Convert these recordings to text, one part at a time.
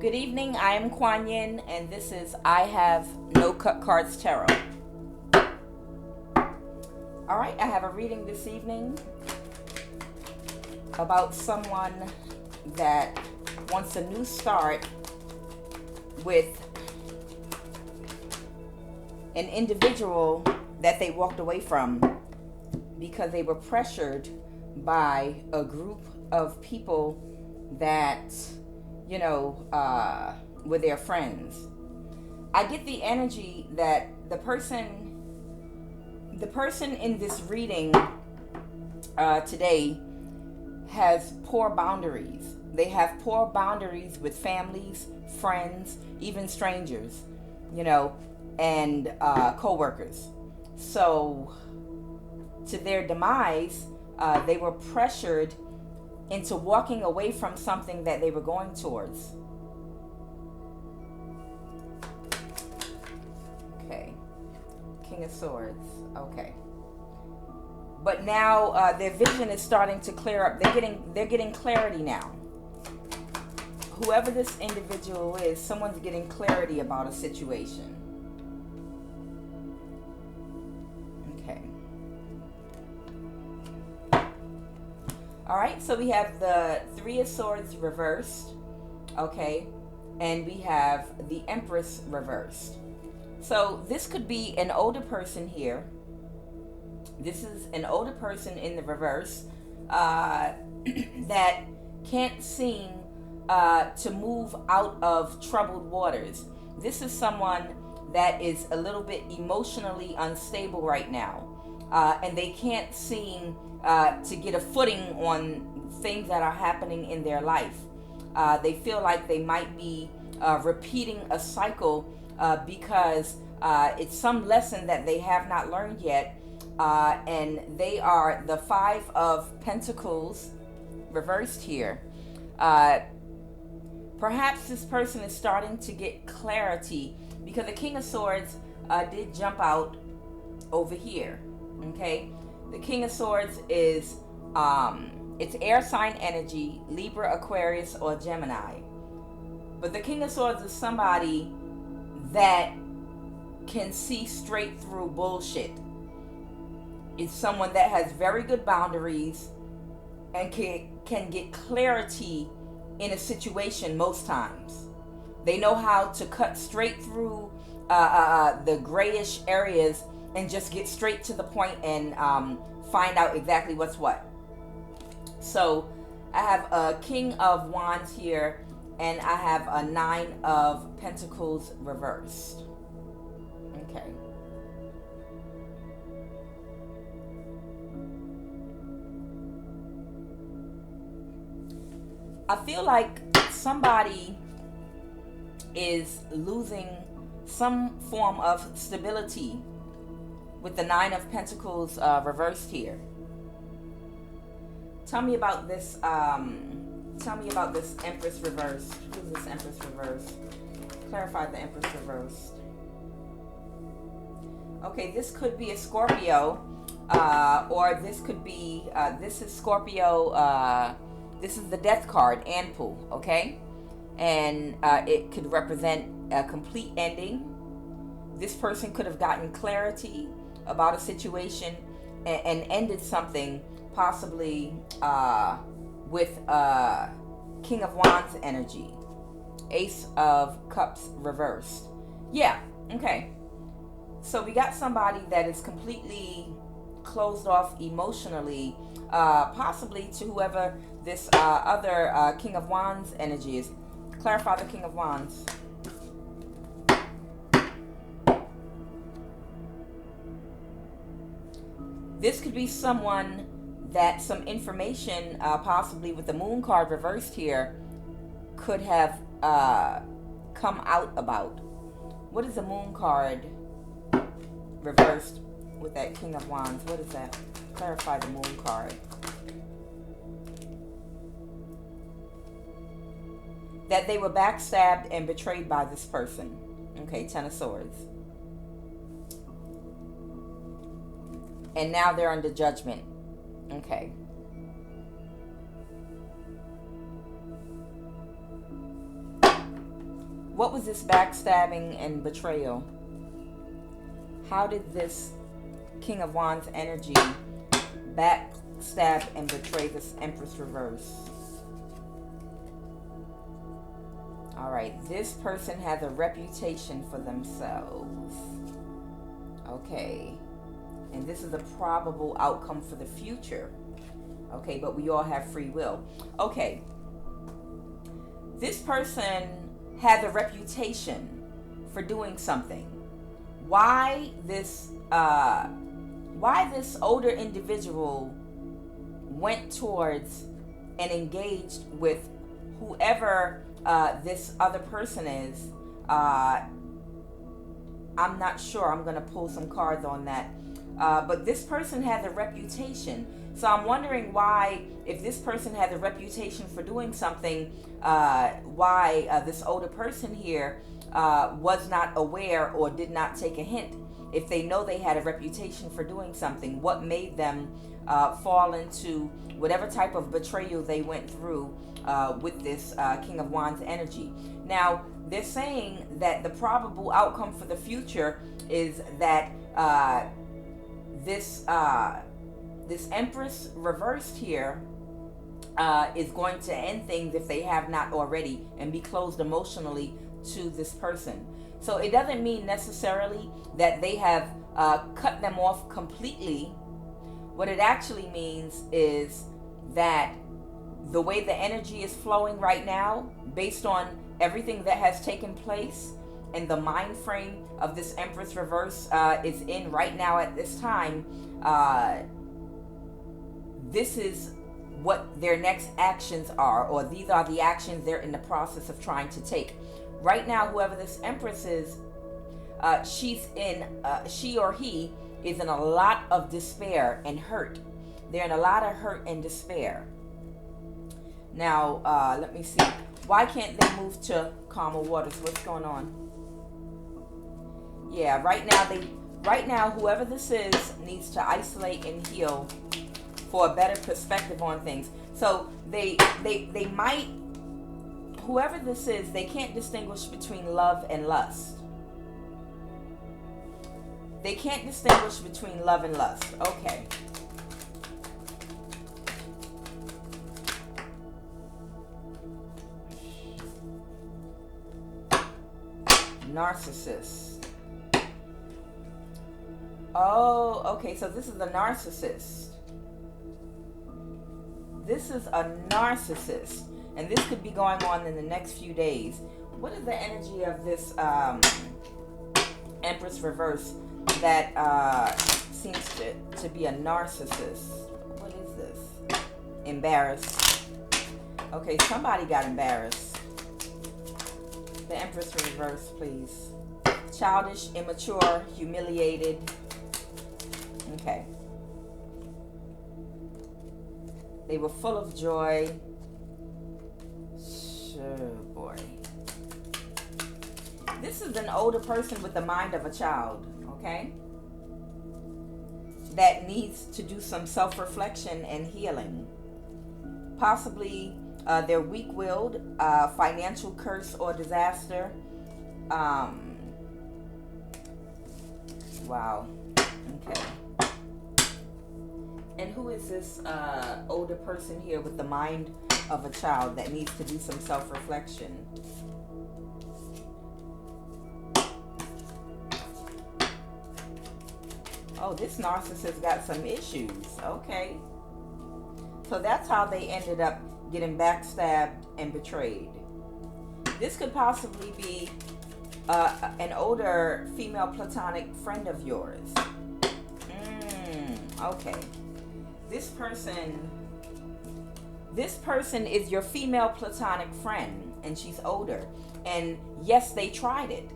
Good evening, I am QUAN, and this is I Have No Cut Cards Tarot. Alright, I have a reading this evening about someone that wants a new start with an individual that they walked away from because they were pressured by a group of people that, you know, were their friends. I get the energy that the person in this reading today has poor boundaries. They have poor boundaries with families, friends, even strangers, you know, and co-workers. So to their demise, they were pressured into walking away from something that they were going towards. Okay. King of Swords. Okay. But now their vision is starting to clear up. They're getting clarity now. Whoever this individual is, someone's getting clarity about a situation. Okay. All right, so we have the Three of Swords reversed, okay, and we have the Empress reversed. So this could be an older person here. This is an older person in the reverse that can't seem to move out of troubled waters. This is someone that is a little bit emotionally unstable right now, and they can't seem to get a footing on things that are happening in their life. They feel like they might be repeating a cycle because it's some lesson that they have not learned yet, and they are the Five of Pentacles reversed here. Perhaps this person is starting to get clarity because the King of Swords did jump out over here. Okay, the King of Swords is it's air sign energy, Libra, Aquarius, or Gemini. But the King of Swords is somebody that can see straight through bullshit. It's someone that has very good boundaries and can get clarity in a situation most times. They know how to cut straight through the grayish areas and just get straight to the point and find out exactly what's what. So I have a King of Wands here, and I have a Nine of Pentacles reversed. Okay. I feel like somebody is losing some form of stability with the Nine of Pentacles reversed here. Tell me about this. Tell me about this Empress reversed. Who's this Empress reversed? Clarify the Empress reversed. Okay, this could be a Scorpio, or this could be. This is Scorpio. This is the Death card, Anpu. Okay, and it could represent a complete ending. This person could have gotten clarity about a situation and ended something, possibly with King of Wands energy, Ace of Cups reversed. Yeah, okay. So we got somebody that is completely closed off emotionally, possibly to whoever this other King of Wands energy is. Clarify the King of Wands. This could be someone that some information, possibly with the Moon card reversed here, could have come out about. What is the Moon card reversed with that King of Wands? What is that? Clarify the Moon card. That they were backstabbed and betrayed by this person. Okay, Ten of Swords. And now they're under judgment. Okay. What was this backstabbing and betrayal? How did this King of Wands energy backstab and betray this Empress reverse? All right, this person has a reputation for themselves. Okay, and this is a probable outcome for the future. Okay, but we all have free will. Okay, this person has a reputation for doing something. Why this older individual went towards and engaged with whoever this other person is, I'm not sure. I'm going to pull some cards on that. But this person has a reputation. So I'm wondering why, if this person has a reputation for doing something, why this older person here was not aware or did not take a hint. If they know they had a reputation for doing something, what made them fall into whatever type of betrayal they went through with this King of Wands energy. Now, they're saying that the probable outcome for the future is that this Empress reversed here is going to end things, if they have not already, and be closed emotionally to this person. So it doesn't mean necessarily that they have cut them off completely. What it actually means is that the way the energy is flowing right now, based on everything that has taken place and the mind frame of this Empress reverse is in right now at this time, this is what their next actions are, or these are the actions they're in the process of trying to take. Right now, whoever this Empress is, she or he is in a lot of despair and hurt. They're in a lot of hurt and despair. Now, let me see. Why can't they move to calmer waters? What's going on? Yeah, right now, whoever this is needs to isolate and heal for a better perspective on things. So they might, whoever this is, they can't distinguish between love and lust. They can't distinguish between love and lust. Okay. Narcissist. Oh, okay, so this is a narcissist. This is a narcissist, and this could be going on in the next few days. What is the energy of this Empress reverse that seems to be a narcissist? What is this? Embarrassed. Okay, somebody got embarrassed. The Empress reverse, please. Childish, immature, humiliated. Okay. They were full of joy. Sure, boy. This is an older person with the mind of a child, okay? That needs to do some self-reflection and healing. Possibly they're weak-willed, financial curse or disaster. Wow. Okay. And who is this older person here with the mind of a child that needs to do some self-reflection? Oh, this narcissist got some issues. Okay. So that's how they ended up getting backstabbed and betrayed. This could possibly be an older female platonic friend of yours. Okay. This person is your female platonic friend, and she's older. And yes, they tried it.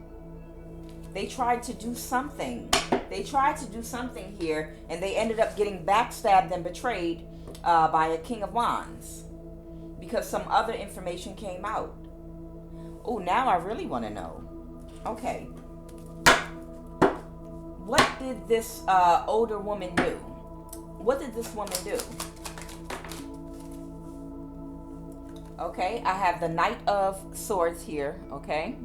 They tried to do something. They tried to do something here, and they ended up getting backstabbed and betrayed by a King of Wands because some other information came out. Oh, now I really want to know. Okay. What did this older woman do? What did this woman do? Okay, I have the Knight of Swords here, okay?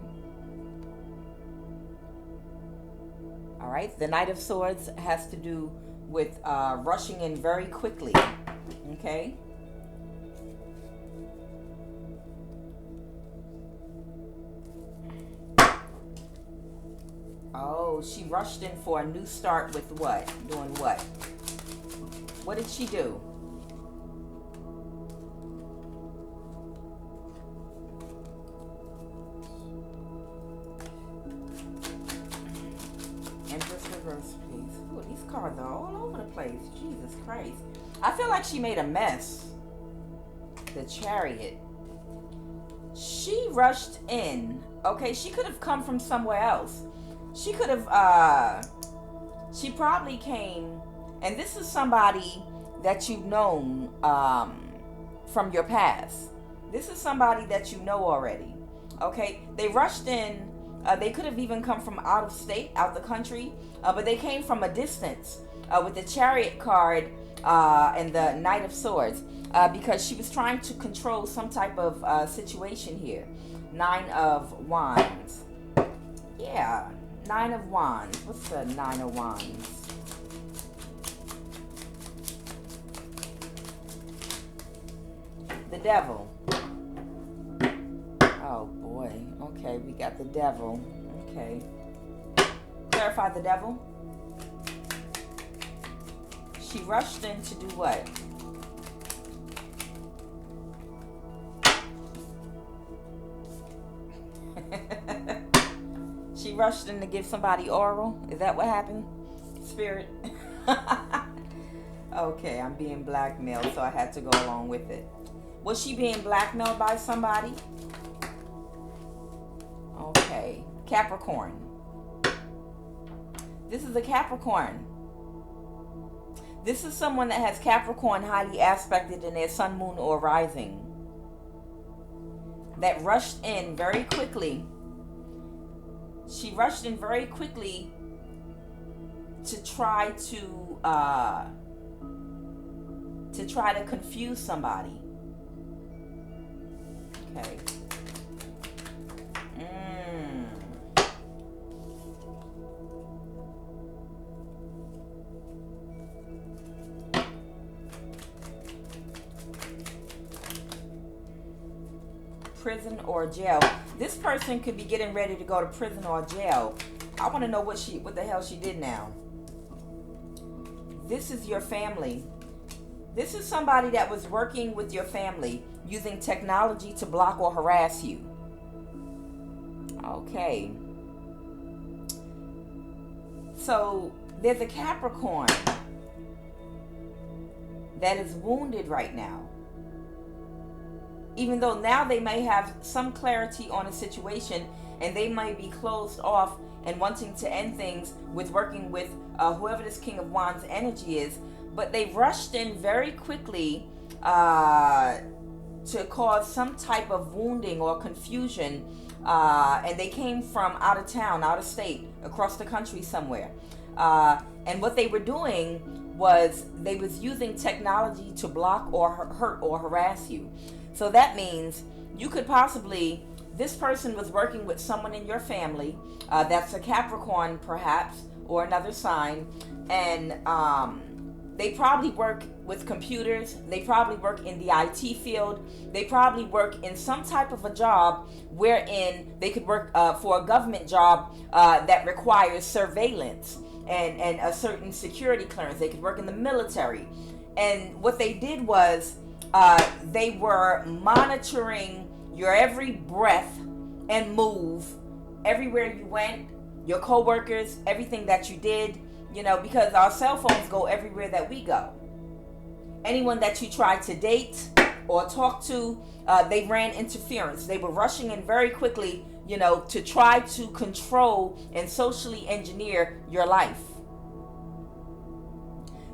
right, the Knight of Swords has to do with rushing in very quickly. Okay. Oh, she rushed in for a new start with what? Doing what? What did she do? Empress reverse, please. Ooh, these cards are all over the place. Jesus Christ. I feel like she made a mess. The Chariot. She rushed in. Okay, she could have come from somewhere else. She could have, she probably came, and this is somebody that you've known from your past. This is somebody that you know already. Okay, they rushed in. They could have even come from out of state, out the country, but they came from a distance with the Chariot card and the Knight of Swords because she was trying to control some type of situation here. 9 of Wands. Yeah. 9 of Wands. What's the 9 of Wands? The Devil. Oh boy. Okay, we got the Devil. Okay. Clarify the Devil. She rushed in to do what? She rushed in to give somebody oral. Is that what happened? Spirit. Okay, I'm being blackmailed, so I had to go along with it. Was she being blackmailed by somebody? Okay. Capricorn. This is a Capricorn. This is someone that has Capricorn highly aspected in their sun, moon, or rising. That rushed in very quickly. She rushed in very quickly to try to confuse somebody. Okay. Prison or jail. This person could be getting ready to go to prison or jail. I want to know what the hell she did now. This is your family. This is somebody that was working with your family using technology to block or harass you. Okay. So there's a Capricorn that is wounded right now. Even though now they may have some clarity on a situation and they might be closed off and wanting to end things with working with whoever this King of Wands energy is, but they rushed in very quickly to cause some type of wounding or confusion, and they came from out of town, out of state, across the country somewhere. And what they were doing was they was using technology to block or hurt or harass you. So that means you could possibly, this person was working with someone in your family, that's a Capricorn perhaps, or another sign, and they probably work with computers, they probably work in the IT field, they probably work in some type of a job wherein they could work for a government job that requires surveillance and a certain security clearance. They could work in the military. And what they did was, they were monitoring your every breath and move, everywhere you went, your co-workers, everything that you did, you know, because our cell phones go everywhere that we go. Anyone that you tried to date or talk to, they ran interference. They were rushing in very quickly, you know, to try to control and socially engineer your life.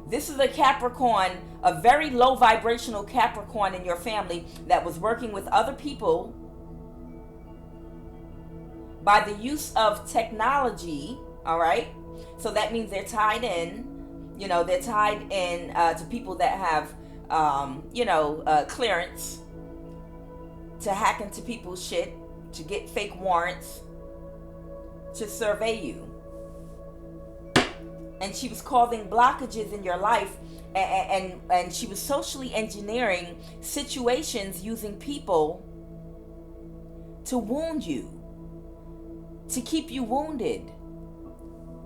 This is a Capricorn, a very low vibrational Capricorn in your family that was working with other people by the use of technology, all right? So that means they're tied in, you know, they're tied in to people that have, clearance to hack into people's shit, to get fake warrants, to survey you. and she was causing blockages in your life, and she was socially engineering situations using people to wound you, to keep you wounded,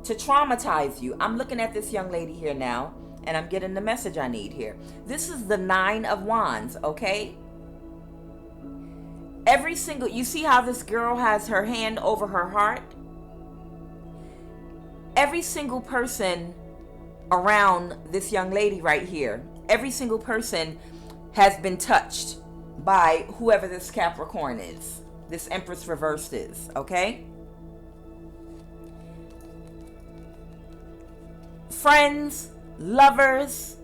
to traumatize you. I'm looking at this young lady here now, and I'm getting the message I need here. This is the 9 of Wands, okay? Every single, you see how this girl has her hand over her heart? Every single person around this young lady right here, every single person has been touched by whoever this Capricorn is, this Empress reversed is, okay? Friends, lovers,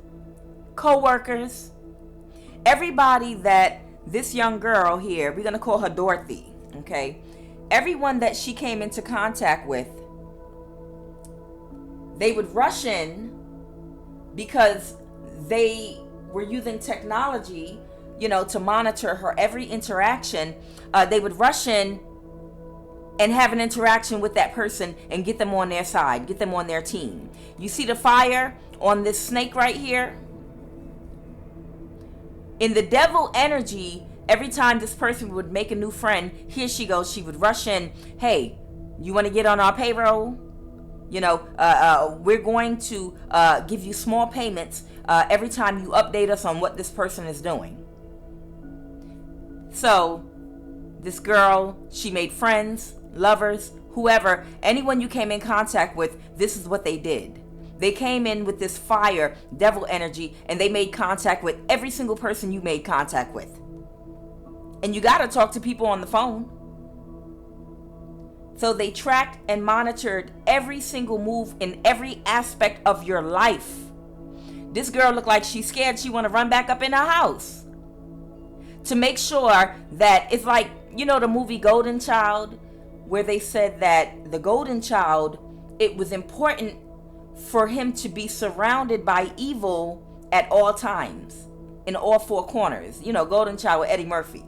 co-workers, everybody that this young girl here, we're going to call her Dorothy, okay? Everyone that she came into contact with, they would rush in because they were using technology, to monitor her every interaction. They would rush in and have an interaction with that person and get them on their side, get them on their team. You see the fire on this snake right here? In the devil energy, every time this person would make a new friend, here she goes, she would rush in. Hey, you want to get on our payroll? We're going to give you small payments every time you update us on what this person is doing. So this girl, she made friends, lovers, whoever, anyone you came in contact with, this is what they did. They came in with this fire, devil energy, and they made contact with every single person you made contact with. And you got to talk to people on the phone. So they tracked and monitored every single move in every aspect of your life. This girl looked like she's scared. She want to run back up in her house. To make sure that it's like, the movie Golden Child, where they said that the Golden Child, it was important for him to be surrounded by evil at all times, in all four corners. Golden Child with Eddie Murphy.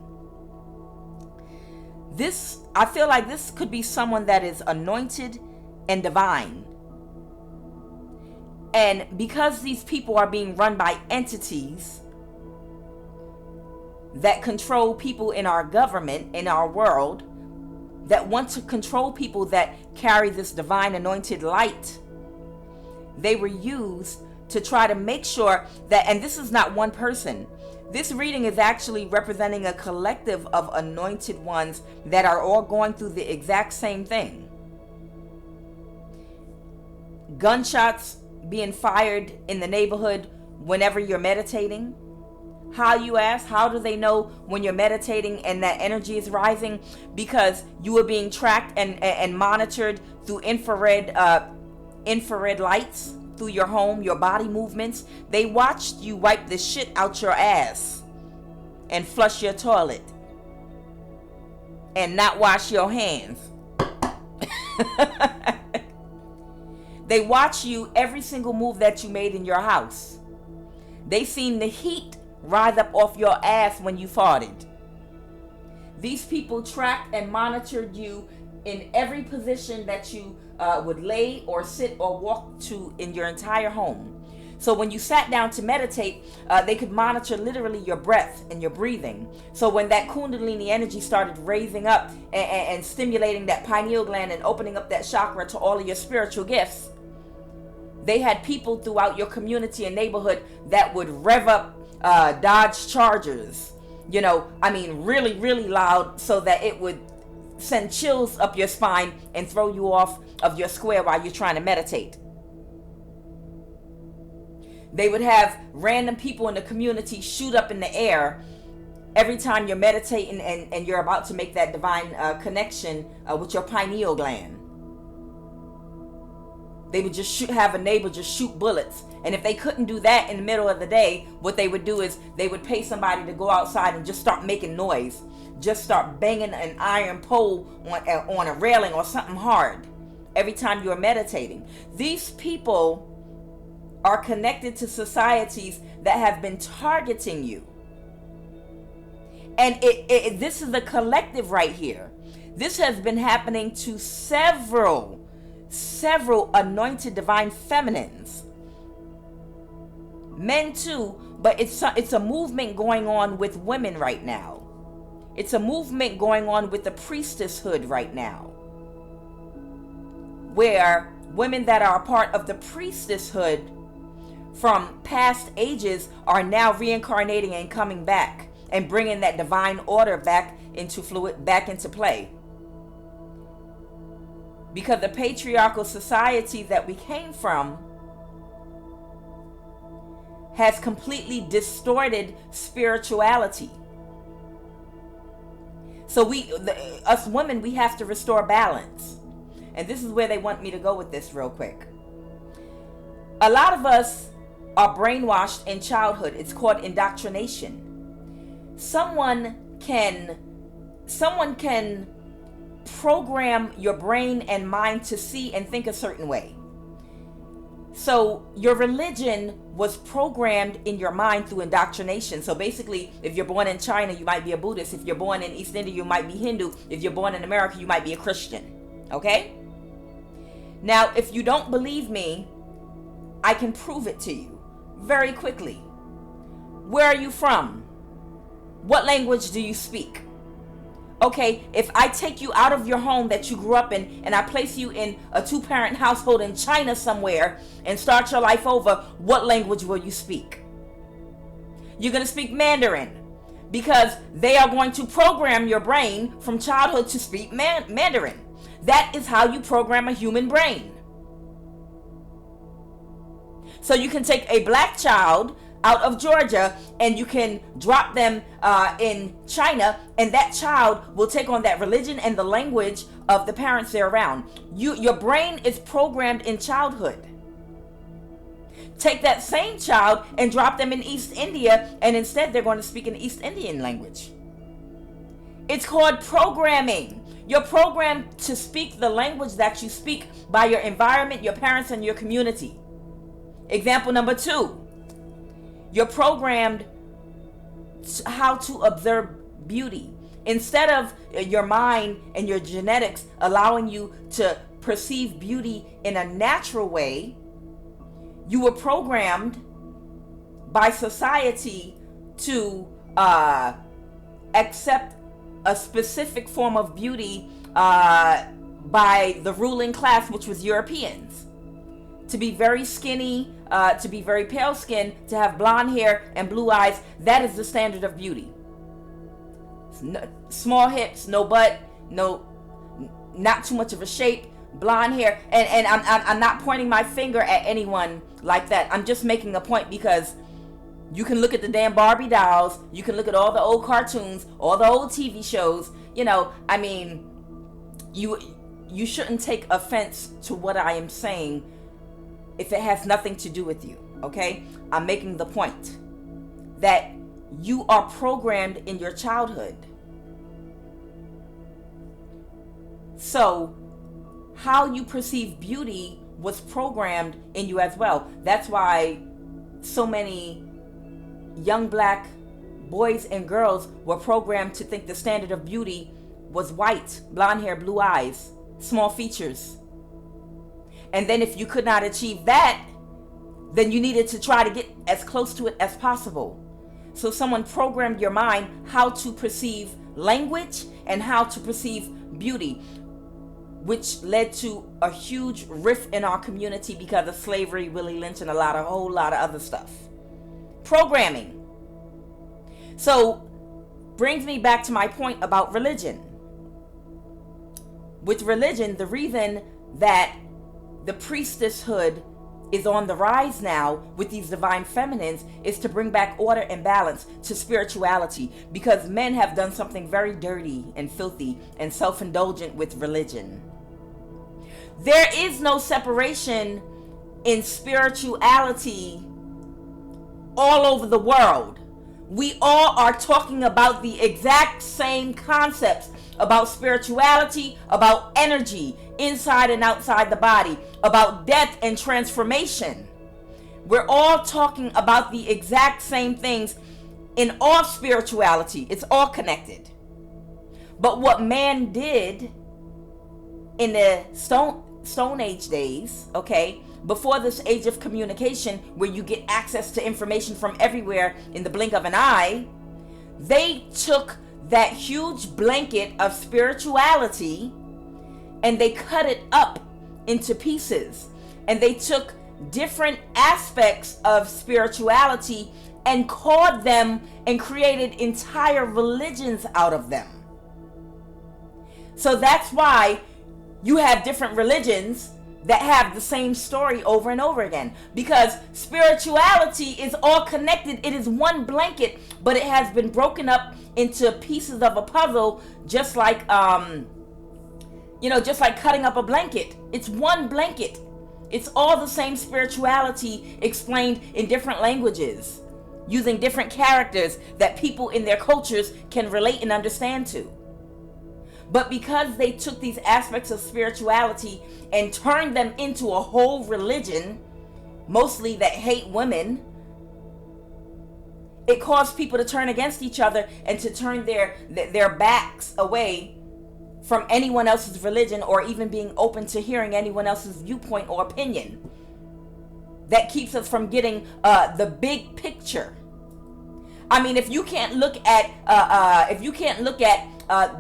I feel like this could be someone that is anointed and divine. And because these people are being run by entities that control people in our government, in our world, that want to control people that carry this divine anointed light, they were used to try to make sure that, and this is not one person, this reading is actually representing a collective of anointed ones that are all going through the exact same thing. Gunshots being fired in the neighborhood whenever you're meditating. How, you ask? How do they know when you're meditating and that energy is rising? Because you are being tracked and monitored through infrared lights through your home, your body movements. They watched you wipe the shit out your ass and flush your toilet and not wash your hands. They watch you every single move that you made in your house. They seen the heat rise up off your ass when you farted. These people tracked and monitored you in every position that you would lay or sit or walk to in your entire home. So when you sat down to meditate, they could monitor literally your breath and your breathing. So when that Kundalini energy started raising up and stimulating that pineal gland and opening up that chakra to all of your spiritual gifts, they had people throughout your community and neighborhood that would rev up Dodge Chargers, really, really loud, so that it would send chills up your spine and throw you off of your square while you're trying to meditate. They would have random people in the community shoot up in the air every time you're meditating and you're about to make that divine connection with your pineal gland. They would just have a neighbor just shoot bullets. And if they couldn't do that in the middle of the day, what they would do is they would pay somebody to go outside and just start making noise. Just start banging an iron pole on a railing or something hard every time you're meditating. These people are connected to societies that have been targeting you. And this is a collective right here. This has been happening to several several anointed divine feminines. Men too, but it's a movement going on with women right now. It's a movement going on with the priestesshood right now, where women that are a part of the priestesshood from past ages are now reincarnating and coming back and bringing that divine order back into play. Because the patriarchal society that we came from has completely distorted spirituality. So us women, we have to restore balance. And this is where they want me to go with this real quick. A lot of us are brainwashed in childhood. It's called indoctrination. Someone can program your brain and mind to see and think a certain way. So your religion was programmed in your mind through indoctrination. So basically, if you're born in China, you might be a Buddhist. If you're born in East India, you might be Hindu. If you're born in America, you might be a Christian. Okay? Now, if you don't believe me, I can prove it to you very quickly. Where are you from? What language do you speak? Okay, if I take you out of your home that you grew up in and I place you in a 2-parent household in China somewhere and start your life over, what language will you speak? You're going to speak Mandarin, because they are going to program your brain from childhood to speak Mandarin. That is how you program a human brain. So you can take a black child out of Georgia and you can drop them in China, and that child will take on that religion and the language of the parents they're around. Your brain is programmed in childhood. Take that same child and drop them in East India, and instead they're going to speak an East Indian language. It's called programming. You're programmed to speak the language that you speak by your environment, your parents, and your community. Example number 2. You're programmed how to observe beauty. Instead of your mind and your genetics allowing you to perceive beauty in a natural way, you were programmed by society to accept a specific form of beauty by the ruling class, which was Europeans. To be very skinny, to be very pale skinned, to have blonde hair and blue eyes, that is the standard of beauty. Small hips, no butt, not too much of a shape, blonde hair. And I'm not pointing my finger at anyone like that. I'm just making a point, because you can look at the damn Barbie dolls, you can look at all the old cartoons, all the old TV shows. I mean, you shouldn't take offense to what I am saying if it has nothing to do with you, okay? I'm making the point that you are programmed in your childhood. So how you perceive beauty was programmed in you as well. That's why so many young black boys and girls were programmed to think the standard of beauty was white, blonde hair, blue eyes, small features. And then if you could not achieve that, then you needed to try to get as close to it as possible. So someone programmed your mind how to perceive language and how to perceive beauty, which led to a huge rift in our community because of slavery, Willie Lynch, and a whole lot of other stuff. Programming. So brings me back to my point about religion. With religion, the reason that the priestesshood is on the rise now with these divine feminines is to bring back order and balance to spirituality, because men have done something very dirty and filthy and self-indulgent with religion. There is no separation in spirituality all over the world. We all are talking about the exact same concepts about spirituality, about energy inside and outside the body, about death and transformation. We're all talking about the exact same things in all spirituality. It's all connected. But what man did in the Stone Age days, okay, before this age of communication where you get access to information from everywhere in the blink of an eye, they took that huge blanket of spirituality and they cut it up into pieces. And they took different aspects of spirituality and called them and created entire religions out of them. So that's why you have different religions that have the same story over and over again, because spirituality is all connected. It is one blanket, but it has been broken up into pieces of a puzzle, just like just like cutting up a blanket. It's one blanket. It's all the same spirituality explained in different languages, using different characters that people in their cultures can relate and understand to. But because they took these aspects of spirituality and turned them into a whole religion, mostly that hate women, it caused people to turn against each other and to turn their backs away from anyone else's religion, or even being open to hearing anyone else's viewpoint or opinion. That keeps us from getting the big picture. I mean, if you can't look at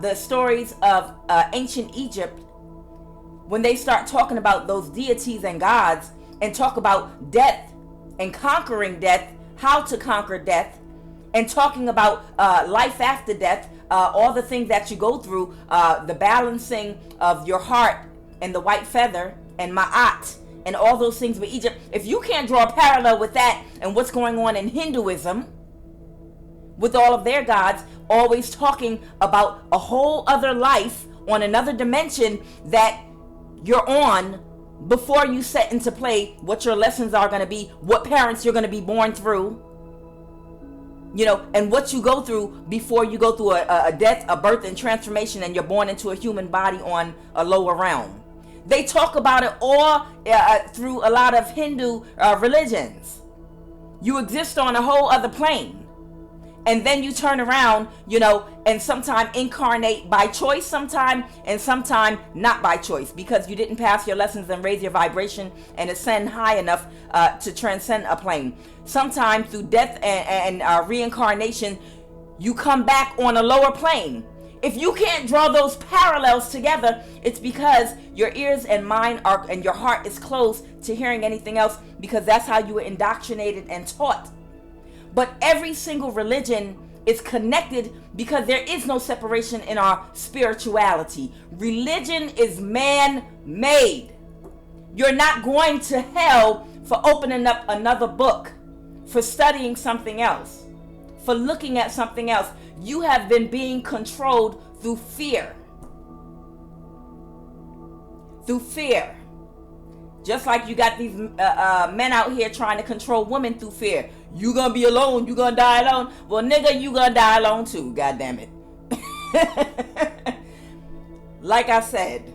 the stories of ancient Egypt, when they start talking about those deities and gods and talk about death and conquering death, how to conquer death, and talking about life after death, all the things that you go through, the balancing of your heart and the white feather and ma'at and all those things with Egypt, if you can't draw a parallel with that and what's going on in Hinduism with all of their gods, always talking about a whole other life on another dimension that you're on before you set into play what your lessons are going to be, what parents you're going to be born through, and what you go through before you go through a death, a birth, and transformation, and you're born into a human body on a lower realm. They talk about it all through a lot of Hindu religions. You exist on a whole other plane. And then you turn around, and sometime incarnate by choice sometime, and sometime not by choice, because you didn't pass your lessons and raise your vibration and ascend high enough to transcend a plane. Sometime through death and reincarnation, you come back on a lower plane. If you can't draw those parallels together, it's because your ears and mind and your heart is closed to hearing anything else, because that's how you were indoctrinated and taught. But every single religion is connected because there is no separation in our spirituality. Religion is man-made. You're not going to hell for opening up another book, for studying something else, for looking at something else. You have been being controlled through fear. Through fear. Just like you got these men out here trying to control women through fear. You gonna be alone, you gonna die alone. Well, nigga, you gonna die alone too, god damn it. Like I said,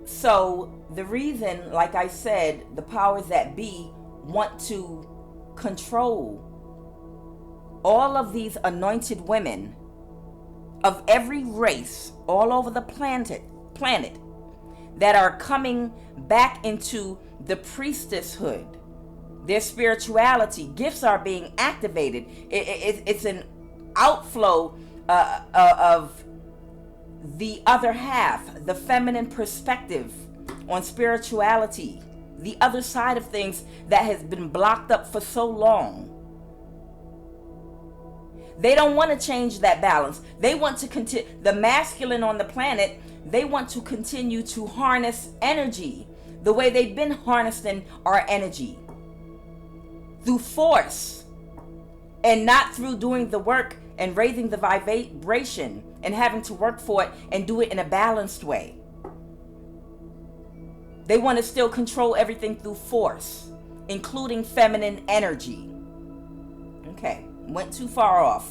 so the reason, like I said, the powers that be want to control all of these anointed women of every race all over the planet that are coming back into the priestesshood. Their spirituality gifts are being activated. It's an outflow of the other half, the feminine perspective on spirituality, the other side of things that has been blocked up for so long. They don't want to change that balance. They want to continue, the masculine on the planet, they want to continue to harness energy the way they've been harnessing our energy. Through force, and not through doing the work and raising the vibration and having to work for it and do it in a balanced way. They want to still control everything through force, including feminine energy. Okay, went too far off.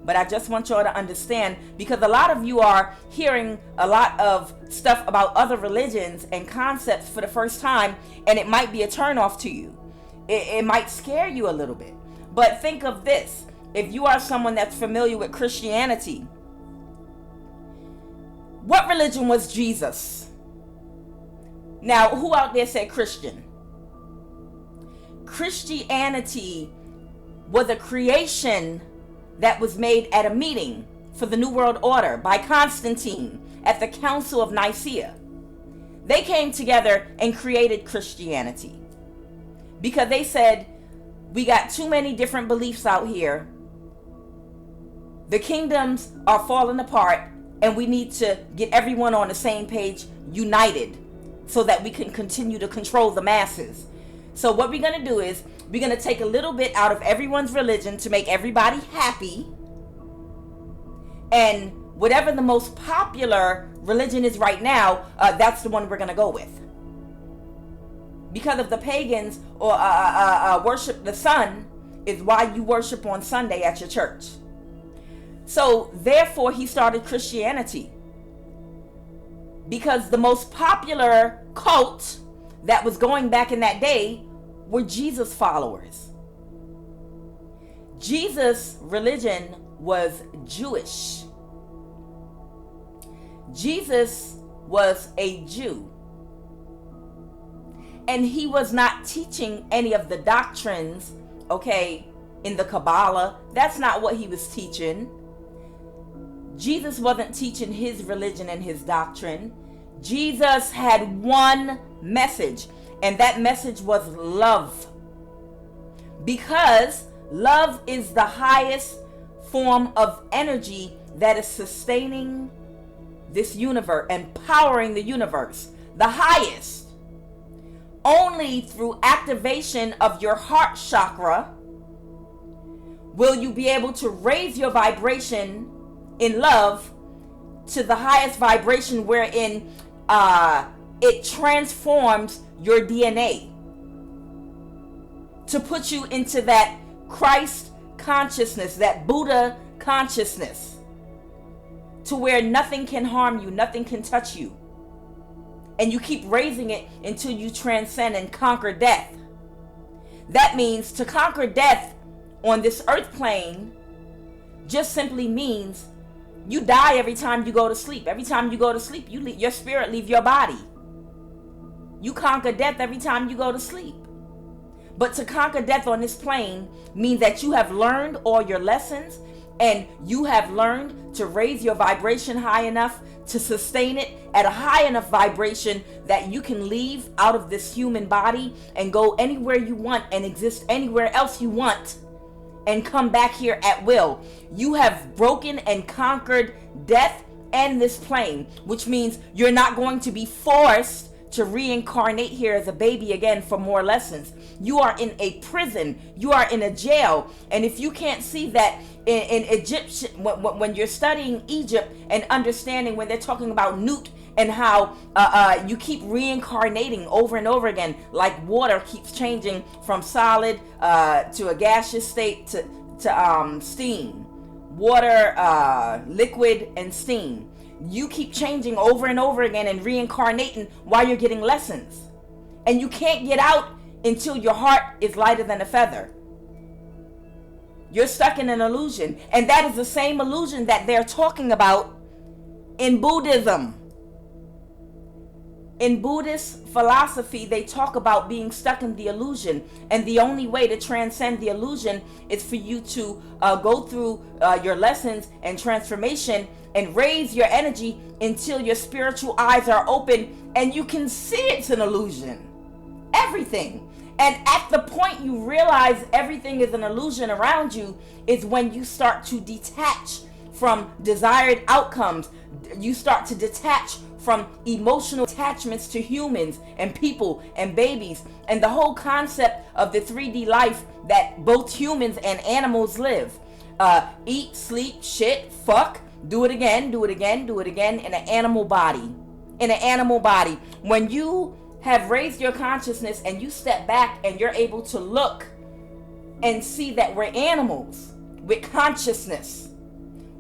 But I just want y'all to understand, because a lot of you are hearing a lot of stuff about other religions and concepts for the first time, and it might be a turnoff to you. It might scare you a little bit. But think of this. If you are someone that's familiar with Christianity, what religion was Jesus? Now, who out there said Christian? Christianity was a creation that was made at a meeting for the New World Order by Constantine at the Council of Nicaea. They came together and created Christianity because they said, we got too many different beliefs out here. The kingdoms are falling apart, and we need to get everyone on the same page, united, so that we can continue to control the masses. So what we're going to do is we're going to take a little bit out of everyone's religion to make everybody happy. And whatever the most popular religion is right now, that's the one we're going to go with. Because of the pagans or worship the sun is why you worship on Sunday at your church. So therefore he started Christianity. Because the most popular cult that was going back in that day were Jesus followers. Jesus' religion was Jewish. Jesus was a Jew. And he was not teaching any of the doctrines, okay, in the Kabbalah. That's not what he was teaching. Jesus wasn't teaching his religion and his doctrine. Jesus had one message, and that message was love. Because love is the highest form of energy that is sustaining this universe, empowering the universe. The highest. Only through activation of your heart chakra will you be able to raise your vibration in love to the highest vibration, wherein it transforms your DNA to put you into that Christ consciousness, that Buddha consciousness, to where nothing can harm you, nothing can touch you. And you keep raising it until you transcend and conquer death. That means to conquer death on this earth plane just simply means you die every time you go to sleep. Every time you go to sleep, your spirit leave your body. You conquer death every time you go to sleep. But to conquer death on this plane means that you have learned all your lessons, and you have learned to raise your vibration high enough to sustain it at a high enough vibration that you can leave out of this human body and go anywhere you want and exist anywhere else you want and come back here at will. You have broken and conquered death and this plane, which means you're not going to be forced to reincarnate here as a baby again for more lessons. You are in a prison. You are in a jail. And if you can't see that in Egyptian, when you're studying Egypt and understanding when they're talking about Nut and how you keep reincarnating over and over again, like water keeps changing from solid to a gaseous state to steam. Water, liquid, and steam. You keep changing over and over again and reincarnating while you're getting lessons. And you can't get out until your heart is lighter than a feather. You're stuck in an illusion. And that is the same illusion that they're talking about in Buddhism. In Buddhist philosophy, they talk about being stuck in the illusion. And the only way to transcend the illusion is for you to go through your lessons and transformation and raise your energy until your spiritual eyes are open and you can see it's an illusion. Everything. And at the point you realize everything is an illusion around you is when you start to detach from desired outcomes. You start to detach from emotional attachments to humans and people and babies and the whole concept of the 3D life that both humans and animals live. Eat, sleep, shit, fuck, do it again, do it again, do it again in an animal body. In an animal body. When you have raised your consciousness and you step back and you're able to look and see that we're animals with consciousness.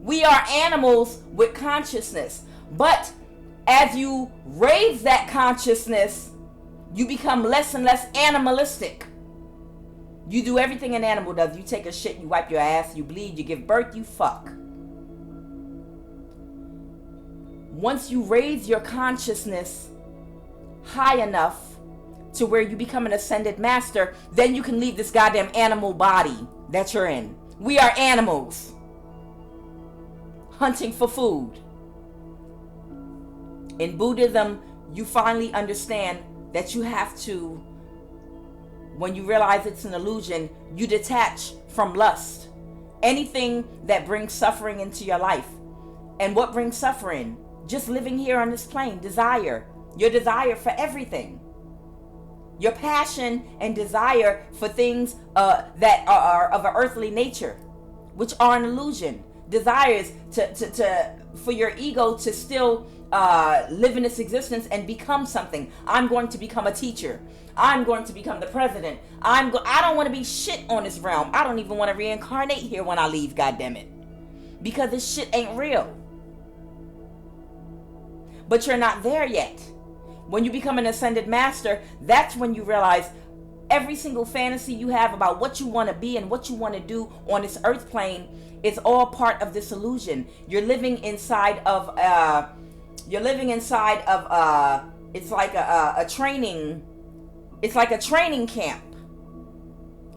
We are animals with consciousness. But as you raise that consciousness, you become less and less animalistic. You do everything an animal does. You take a shit, you wipe your ass, you bleed, you give birth, you fuck. Once you raise your consciousness high enough to where you become an ascended master, then you can leave this goddamn animal body that you're in. We are animals hunting for food. In Buddhism, you finally understand that you have to, when you realize it's an illusion, you detach from lust. Anything that brings suffering into your life. And what brings suffering? Just living here on this plane. Desire. Your desire for everything. Your passion and desire for things that are of an earthly nature, which are an illusion. Desires for your ego to still live in this existence and become something. I'm going to become a teacher. I'm going to become the president. I don't want to be shit on this realm. I don't even want to reincarnate here when I leave, goddammit. Because this shit ain't real. But you're not there yet. When you become an ascended master, that's when you realize every single fantasy you have about what you want to be and what you want to do on this earth plane is all part of this illusion. You're living inside of it's like a training. It's like a training camp.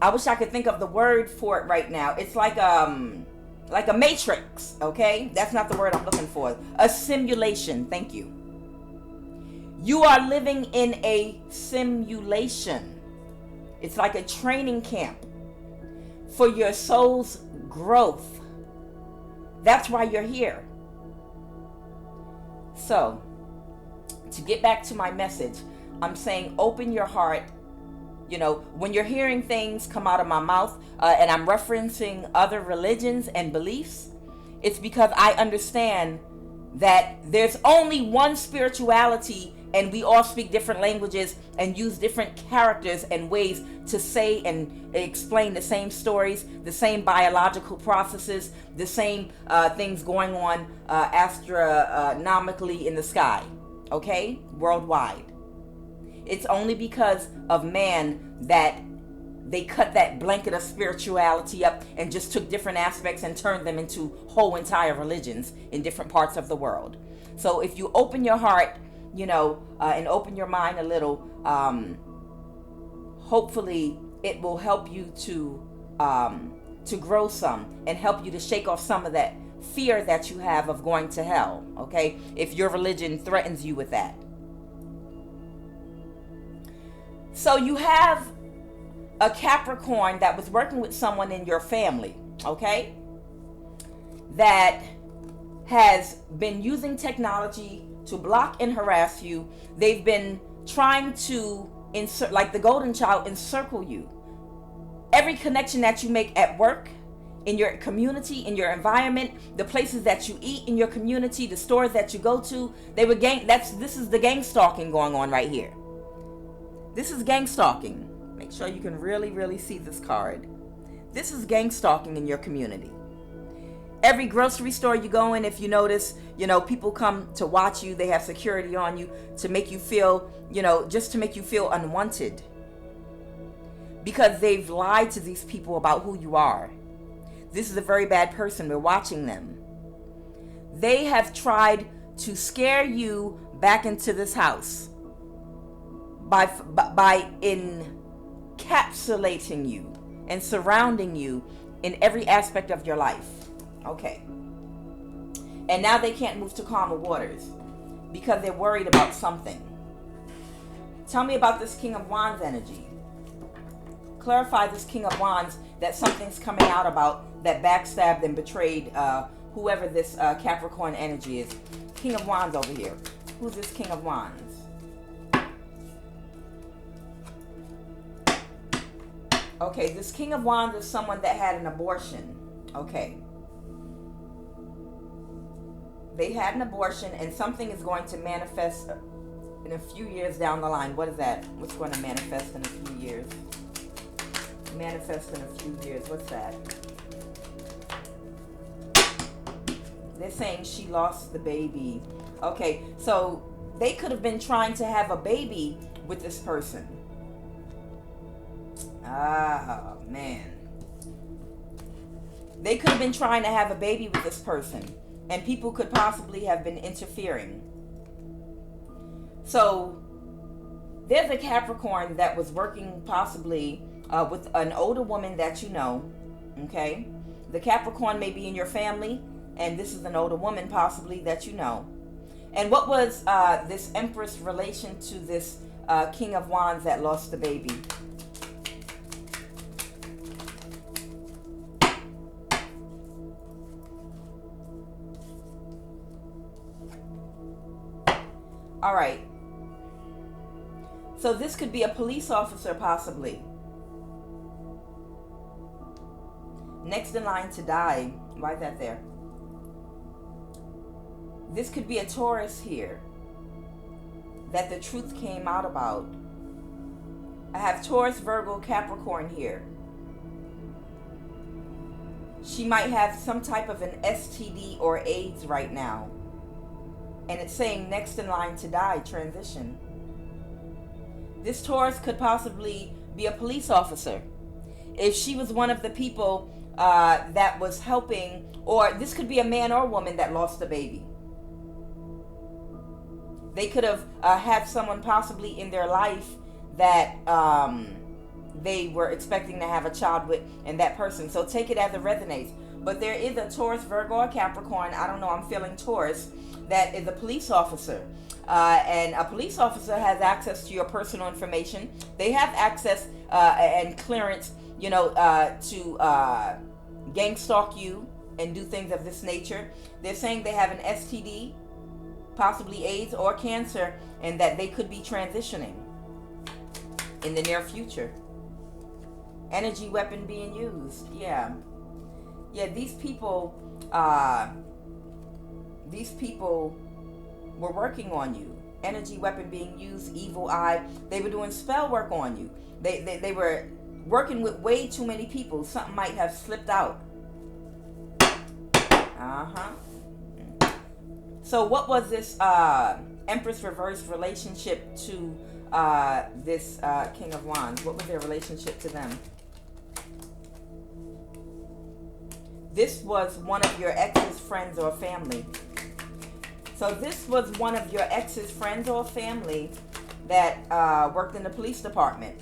I wish I could think of the word for it right now. It's like a matrix, okay? That's not the word I'm looking for. A simulation. Thank you. You are living in a simulation. It's like a training camp for your soul's growth. That's why you're here. So, to get back to my message, I'm saying open your heart. You know, when you're hearing things come out of my mouth and I'm referencing other religions and beliefs, it's because I understand that there's only one spirituality and we all speak different languages and use different characters and ways to say and explain the same stories, the same biological processes, the same things going on astronomically in the sky, okay, worldwide. It's only because of man that they cut that blanket of spirituality up and just took different aspects and turned them into whole entire religions in different parts of the world. So if you open your heart, you know, and open your mind a little, hopefully it will help you to grow some and help you to shake off some of that fear that you have of going to hell, okay? If your religion threatens you with that. So you have a Capricorn that was working with someone in your family, okay? That has been using technology to block and harass you. They've been trying to, like the golden child, encircle you. Every connection that you make at work, in your community, in your environment, the places that you eat in your community, the stores that you go to, this is the gang stalking going on right here. This is gang stalking. Make sure you can really, really see this card. This is gang stalking in your community. Every grocery store you go in, if you notice, you know, people come to watch you. They have security on you to make you feel, you know, just to make you feel unwanted. Because they've lied to these people about who you are. This is a very bad person. We're watching them. They have tried to scare you back into this house by encapsulating you and surrounding you in every aspect of your life. Okay. And now they can't move to calmer waters because they're worried about something. Tell me about this King of Wands energy. Clarify this King of Wands, that something's coming out about that backstabbed and betrayed whoever this Capricorn energy is. King of Wands over here. Who's this King of Wands? Okay, this King of Wands is someone that had an abortion. Okay. They had an abortion and something is going to manifest in a few years down the line. What is that? What's going to manifest in a few years? Manifest in a few years. What's that? They're saying she lost the baby. Okay, so they could have been trying to have a baby with this person. Ah, man. They could have been trying to have a baby with this person. And people could possibly have been interfering. So, there's a Capricorn that was working possibly with an older woman that you know, okay? The Capricorn may be in your family, and this is an older woman possibly that you know. And what was this Empress relation to this King of Wands that lost the baby? All right. So this could be a police officer possibly. Next in line to die. Why is that there? This could be a Taurus here that the truth came out about. I have Taurus, Virgo, Capricorn here. She might have some type of an STD or AIDS right now. And it's saying next in line to die, transition. This Taurus could possibly be a police officer. If she was one of the people that was helping, or this could be a man or woman that lost a baby. They could have had someone possibly in their life that they were expecting to have a child with, and that person. So take it as it resonates. But there is a Taurus, Virgo, or Capricorn. I don't know. I'm feeling Taurus. That is a police officer. And a police officer has access to your personal information. They have access and clearance, you know, to gang stalk you and do things of this nature. They're saying they have an STD, possibly AIDS or cancer, and that they could be transitioning in the near future. Energy weapon being used. Yeah, these people were working on you. Energy weapon being used, evil eye. They were doing spell work on you. They were working with way too many people. Something might have slipped out. So what was this Empress reverse relationship to this King of Wands? What was their relationship to them? This was one of your ex's friends or family. So this was one of your ex's friends or family that worked in the police department.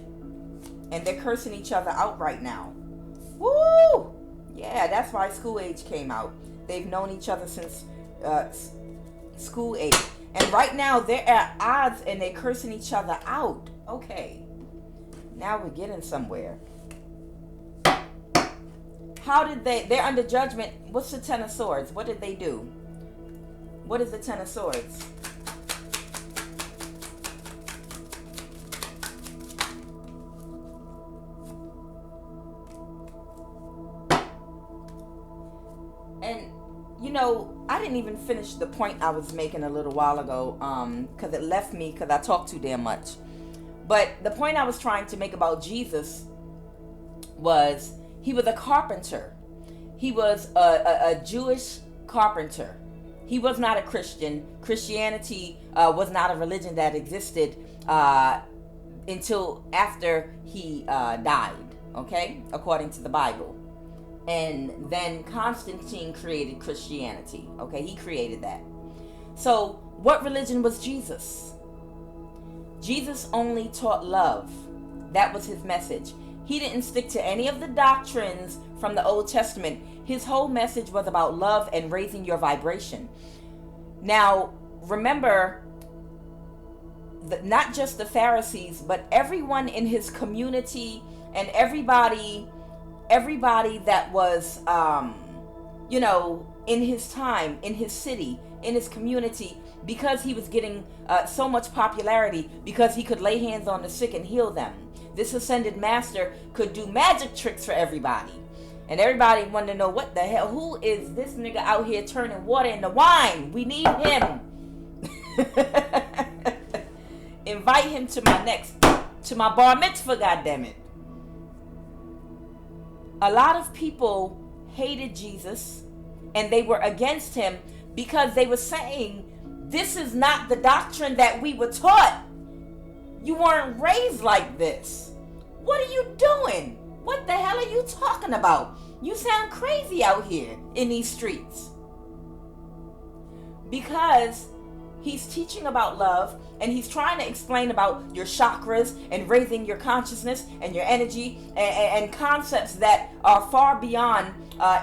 And they're cursing each other out right now. Woo! Yeah, that's why School Age came out. They've known each other since School Age. And right now they're at odds and they're cursing each other out. Okay. Now we're getting somewhere. How did they're under judgment. What's the Ten of Swords? What did they do? What is the Ten of Swords? And, you know, I didn't even finish the point I was making a little while ago because it left me because I talked too damn much. But the point I was trying to make about Jesus was he was a carpenter. He was a Jewish carpenter. He was not a Christian. Christianity was not a religion that existed until after he died, okay, according to the Bible. And then Constantine created Christianity, okay? He created that. So what religion was Jesus? Jesus only taught love. That was his message. He didn't stick to any of the doctrines from the Old Testament. His whole message was about love and raising your vibration. Now, remember, not just the Pharisees, but everyone in his community and everybody that was, you know, in his time, in his city, in his community, because he was getting so much popularity, because he could lay hands on the sick and heal them. This ascended master could do magic tricks for everybody. And everybody wanted to know, what the hell? Who is this nigga out here turning water into wine? We need him. Invite him to my bar mitzvah, goddammit. A lot of people hated Jesus and they were against him because they were saying, this is not the doctrine that we were taught. You weren't raised like this. What are you doing? What the hell are you talking about? You sound crazy out here in these streets. Because He's teaching about love, and he's trying to explain about your chakras and raising your consciousness and your energy and concepts that are far beyond.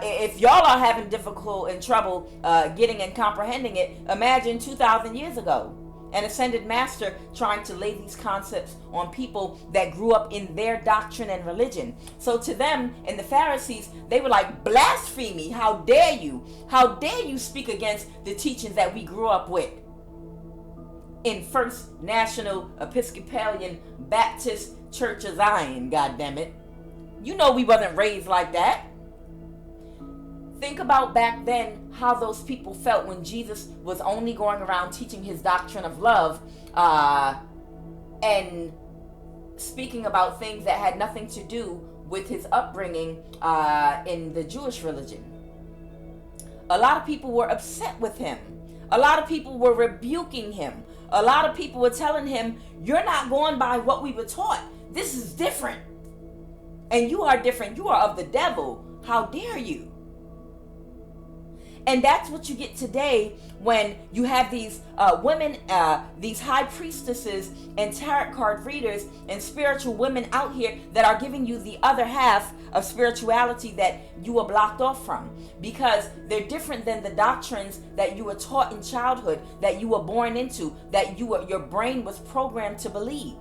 If y'all are having difficult and trouble getting and comprehending it, imagine 2,000 years ago. An ascended master trying to lay these concepts on people that grew up in their doctrine and religion. So to them and the Pharisees, they were like, blasphemy, how dare you? How dare you speak against the teachings that we grew up with? In First National Episcopalian Baptist Church of Zion, goddammit. You know we wasn't raised like that. Think about back then how those people felt when Jesus was only going around teaching his doctrine of love and speaking about things that had nothing to do with his upbringing in the Jewish religion. A lot of people were upset with him. A lot of people were rebuking him. A lot of people were telling him, you're not going by what we were taught. This is different. And you are different. You are of the devil. How dare you? And that's what you get today when you have these women, these high priestesses and tarot card readers and spiritual women out here that are giving you the other half of spirituality that you were blocked off from, because they're different than the doctrines that you were taught in childhood, that you were born into, that your brain was programmed to believe.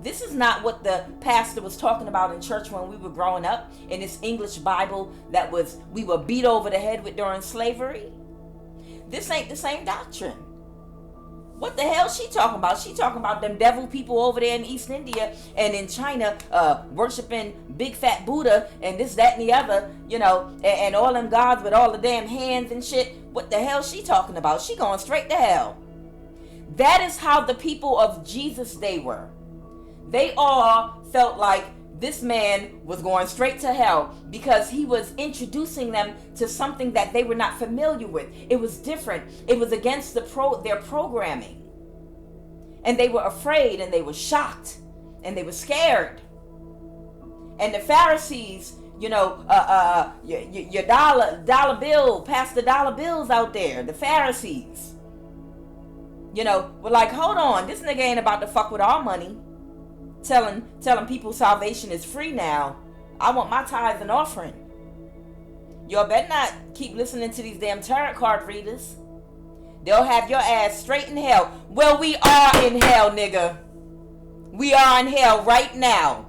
This is not what the pastor was talking about in church when we were growing up, in this English Bible that we were beat over the head with during slavery. This ain't the same doctrine. What the hell she talking about? She talking about them devil people over there in East India and in China worshiping big fat Buddha and this, that, and the other, and all them gods with all the damn hands and shit. What the hell she talking about? She going straight to hell. That is how the people of Jesus' day were. They all felt like this man was going straight to hell because he was introducing them to something that they were not familiar with. It was different. It was against their programming. And they were afraid and they were shocked and they were scared. And the Pharisees, your dollar bill, pass the dollar bills out there, the Pharisees, were like, hold on, this nigga ain't about to fuck with our money. Telling people salvation is free now. I want my tithes and offering. Y'all better not keep listening to these damn tarot card readers. They'll have your ass straight in hell. Well, we are in hell, nigga. We are in hell right now.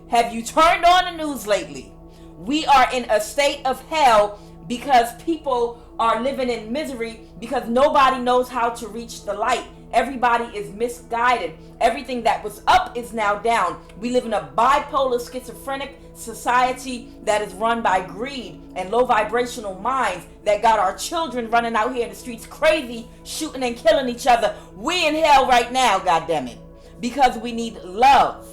Have you turned on the news lately? We are in a state of hell because people are living in misery because nobody knows how to reach the light. Everybody is misguided. Everything that was up is now down. We live in a bipolar, schizophrenic society that is run by greed and low vibrational minds that got our children running out here in the streets crazy, shooting and killing each other. We in hell right now, goddammit, because we need love.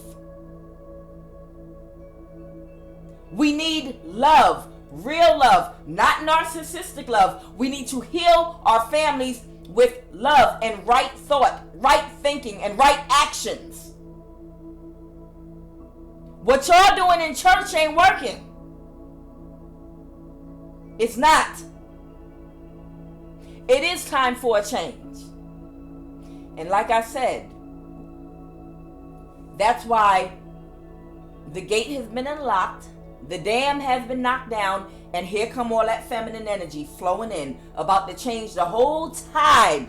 We need love, real love, not narcissistic love. We need to heal our families with love and right thought, right thinking, and right actions. What y'all doing in church ain't working. It's not. It is time for a change. And like I said, that's why the gate has been unlocked, the dam has been knocked down, and here come all that feminine energy flowing in, about to change the whole tide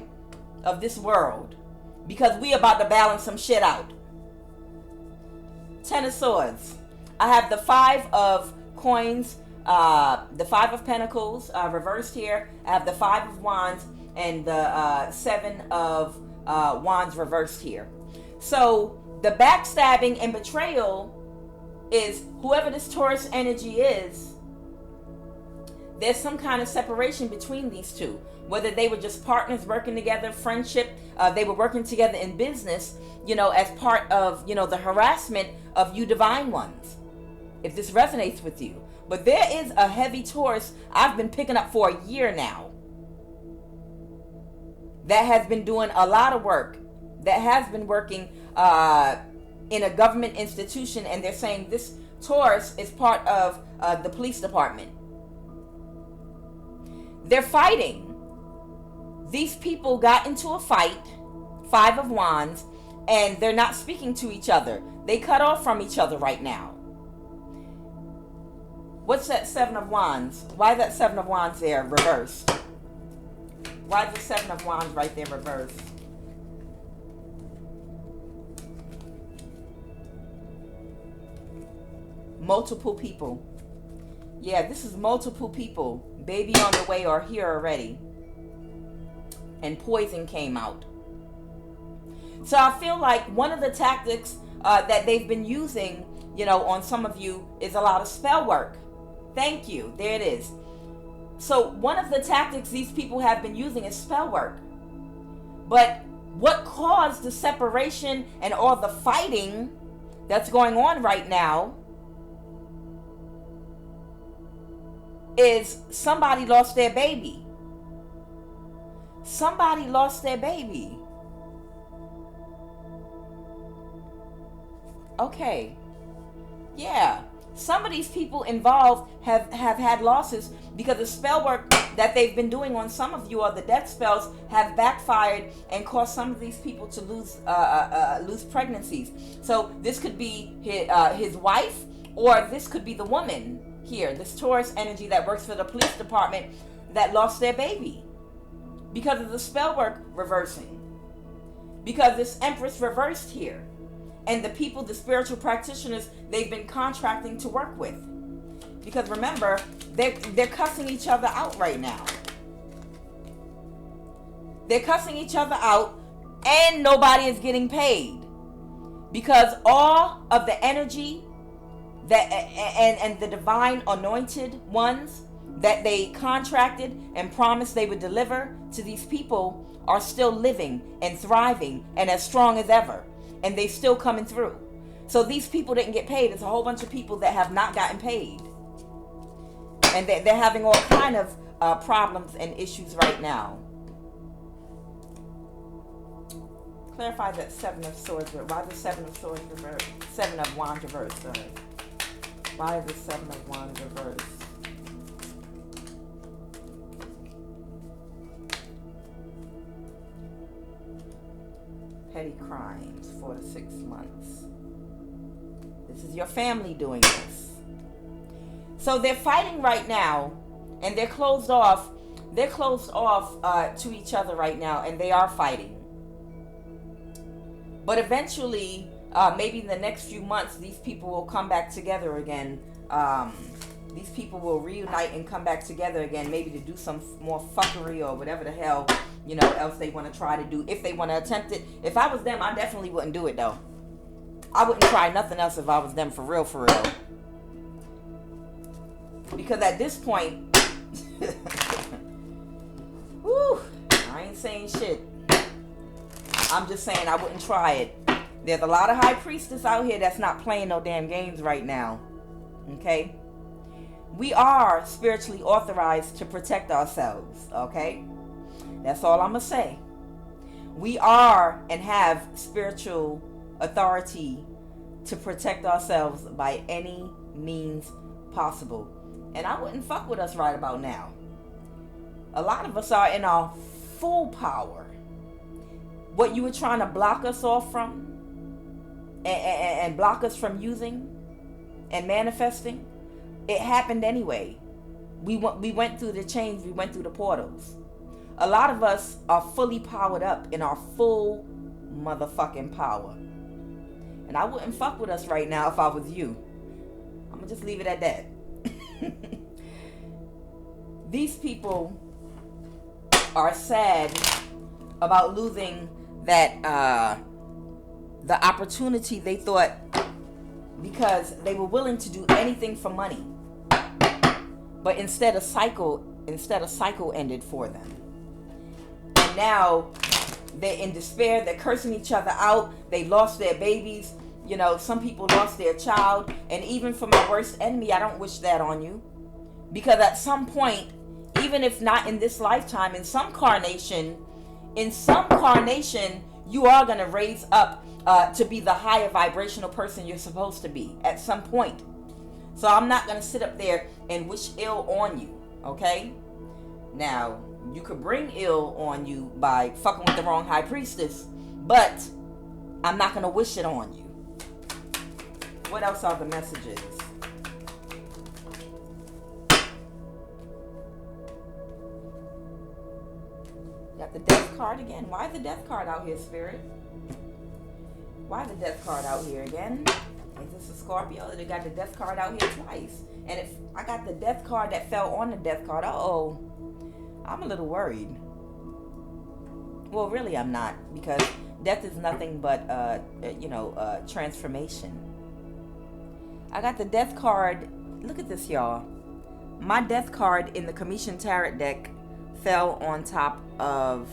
of this world. Because we about to balance some shit out. 10 of Swords. I have the 5 of Coins, the 5 of Pentacles reversed here. I have the 5 of Wands and the 7 of Wands reversed here. So the backstabbing and betrayal is whoever this Taurus energy is. There's some kind of separation between these two. Whether they were just partners working together, friendship, they were working together in business, as part of, the harassment of you divine ones. If this resonates with you. But there is a heavy Taurus I've been picking up for a year now. That has been doing a lot of work. That has been working in a government institution. And they're saying this Taurus is part of the police department. They're fighting. these people got into a fight, 5 of Wands, and they're not speaking to each other. They cut off from each other right now. What's that 7 of Wands? Why is that 7 of Wands there reversed? Why is the 7 of Wands right there reversed? Multiple people. Yeah, this is multiple people. Baby on the way or here already. And poison came out. So I feel like one of the tactics that they've been using, you know, on some of you is a lot of spell work. Thank you. There it is. So one of the tactics these people have been using is spell work. But what caused the separation and all the fighting that's going on right now is somebody lost their baby. Somebody lost their baby. Okay. Yeah. Some of these people involved have had losses because the spell work that they've been doing on some of you, or the death spells, have backfired and caused some of these people to lose pregnancies. So this could be his wife, or this could be the woman here, this Taurus energy that works for the police department that lost their baby because of the spell work reversing, because this Empress reversed here. And the people, the spiritual practitioners, they've been contracting to work with. Because remember, they're cussing each other out right now. They're cussing each other out, and nobody is getting paid. Because all of the energy that and the divine anointed ones that they contracted and promised they would deliver to these people are still living and thriving and as strong as ever. And they still coming through. So these people didn't get paid. It's a whole bunch of people that have not gotten paid. And they're having all kind of problems and issues right now. Clarify that 7 of Swords. Why the 7 of Swords reversed? 7 of Wands reversed, sorry. Why is the 7 of Wands reversed? Petty crimes, 4 to 6 months. This is your family doing this. So they're fighting right now, and they're closed off. They're closed off to each other right now, and they are fighting. But eventually, maybe in the next few months, these people will come back together again. These people will reunite and come back together again, maybe to do some more fuckery or whatever the hell, you know, else they want to try to do, if they want to attempt it. If I was them, I definitely wouldn't do it, though. I wouldn't try nothing else if I was them, for real, for real. Because at this point, whew, I ain't saying shit. I'm just saying I wouldn't try it. There's a lot of high priestess out here that's not playing no damn games right now. Okay? We are spiritually authorized to protect ourselves, okay? That's all I'm going to say. We are and have spiritual authority to protect ourselves by any means possible. And I wouldn't fuck with us right about now. A lot of us are in our full power. What you were trying to block us off from and block us from using and manifesting, it happened anyway. We went through the chains, we went through the portals. A lot of us are fully powered up in our full motherfucking power. And I wouldn't fuck with us right now if I was you. I'm gonna just leave it at that. These people are sad about losing that the opportunity they thought, because they were willing to do anything for money. But instead a cycle ended for them. And now they're in despair, they're cursing each other out, they lost their babies, you know, some people lost their child. And even for my worst enemy, I don't wish that on you. Because at some point, even if not in this lifetime, in some carnation, you are going to raise up to be the higher vibrational person you're supposed to be at some point. So I'm not going to sit up there and wish ill on you, okay? Now, You could bring ill on you by fucking with the wrong high priestess, but I'm not going to wish it on you. What else are the messages? Got the death card again. Why the death card out here, Spirit? Why the death card out here again? Is this a Scorpio? They got the death card out here twice. And if I got the death card that fell on the death card, uh-oh, I'm a little worried. Well, really, I'm not, because death is nothing but, transformation. I got the death card. Look at this, y'all. My death card in the Commission Tarot deck fell on top of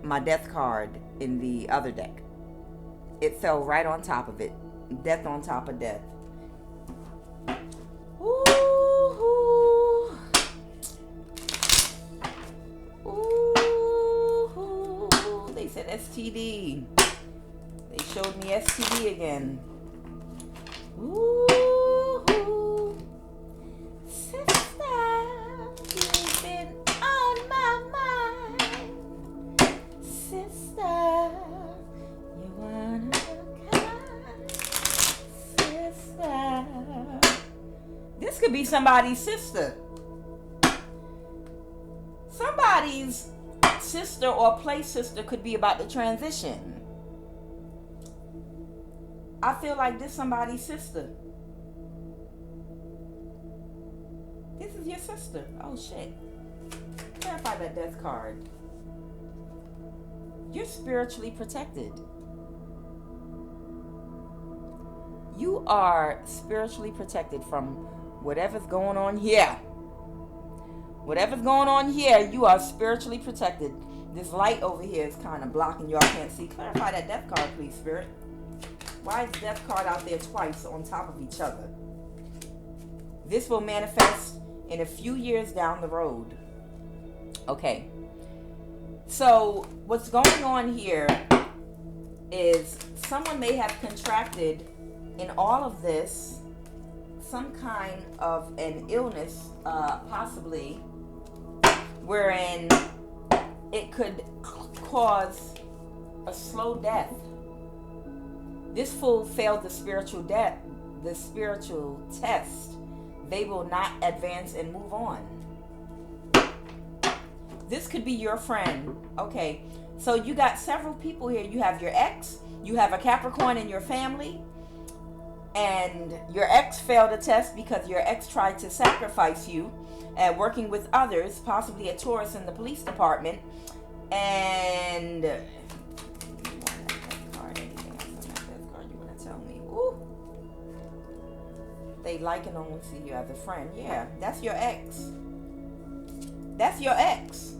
my death card in the other deck. It fell right on top of it. Death on top of death. Ooh. Ooh. They said STD. They showed me STD again. Ooh. Sister, you've been on my mind. Sister, you wanna come? Sister. This could be somebody's sister. Somebody's sister or play sister could be about to transition. I feel like this is somebody's sister. This is your sister. Oh shit. Clarify that death card. You're spiritually protected. You are spiritually protected from whatever's going on here. Whatever's going on here, you are spiritually protected. This light over here is kind of blocking. Y'all can't see. Clarify that death card, please, Spirit. Why is death card out there twice on top of each other? This will manifest in a few years down the road. Okay. So what's going on here is someone may have contracted in all of this some kind of an illness, possibly, wherein it could cause a slow death. This fool failed the spiritual test. They will not advance and move on. This could be your friend. Okay, so you got several people here. You have your ex, you have a Capricorn in your family, and your ex failed a test because your ex tried to sacrifice you at working with others, possibly a Taurus in the police department, and they like and only see you as a friend. Yeah, that's your ex. That's your ex.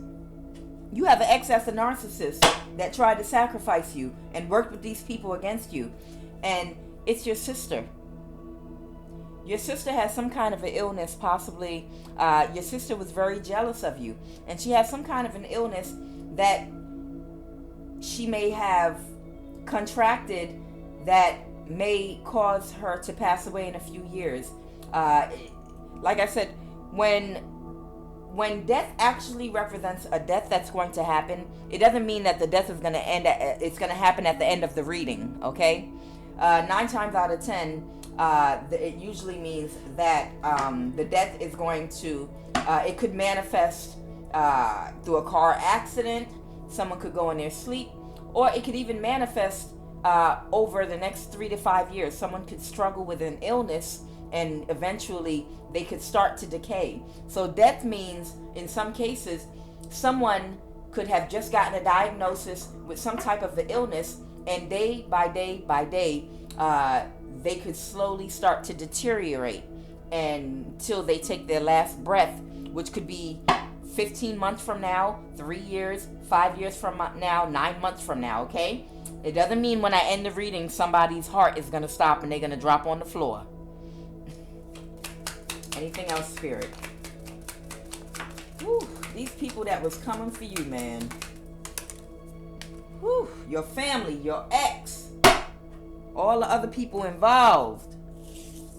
You have an ex that's a narcissist that tried to sacrifice you and worked with these people against you. And it's your sister. Your sister has some kind of an illness, possibly. Your sister was very jealous of you. And she has some kind of an illness that she may have contracted that may cause her to pass away in a few years. Like I said, when death actually represents a death that's going to happen, it doesn't mean that the death is going to end it's going to happen at the end of the reading, okay? 9 times out of 10, it usually means that the death is going to, it could manifest through a car accident. Someone could go in their sleep, or it could even manifest over the next 3 to 5 years. Someone could struggle with an illness and eventually they could start to decay. So death means, in some cases, someone could have just gotten a diagnosis with some type of an illness, and day by day by day, they could slowly start to deteriorate until they take their last breath, which could be 15 months from now, 3 years, 5 years from now, 9 months from now, okay? It doesn't mean when I end the reading, somebody's heart is going to stop and they're going to drop on the floor. Anything else, Spirit? Whew, these people that was coming for you, man. Whew, your family, your ex, all the other people involved.